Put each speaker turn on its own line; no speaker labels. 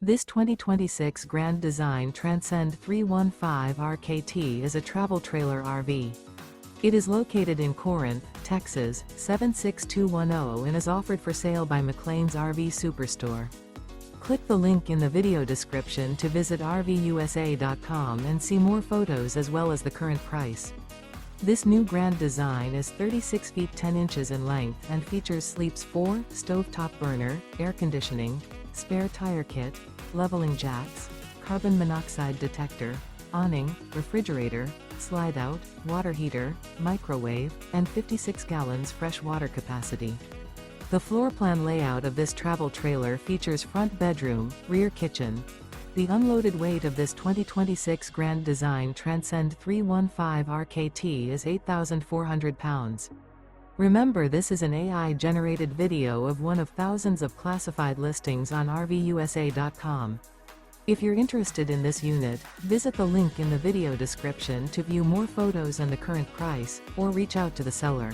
This 2026 Grand Design Transcend 315 RKT is a travel trailer RV. It is located in Corinth, Texas, 76210 and is offered for sale by McClain's RV Superstore. Click the link in the video description to visit RVUSA.com and see more photos as well as the current price. This new Grand Design is 36 feet 10 inches in length and features sleeps 4, stovetop burner, air conditioning, spare tire kit, leveling jacks, carbon monoxide detector, awning, refrigerator, slide-out, water heater, microwave, and 56 gallons fresh water capacity. The floor plan layout of this travel trailer features front bedroom, rear kitchen. The unloaded weight of this 2026 Grand Design Transcend 315 RKT is 8,400 pounds. Remember, this is an AI-generated video of one of thousands of classified listings on RVUSA.com. If you're interested in this unit, visit the link in the video description to view more photos and the current price, or reach out to the seller.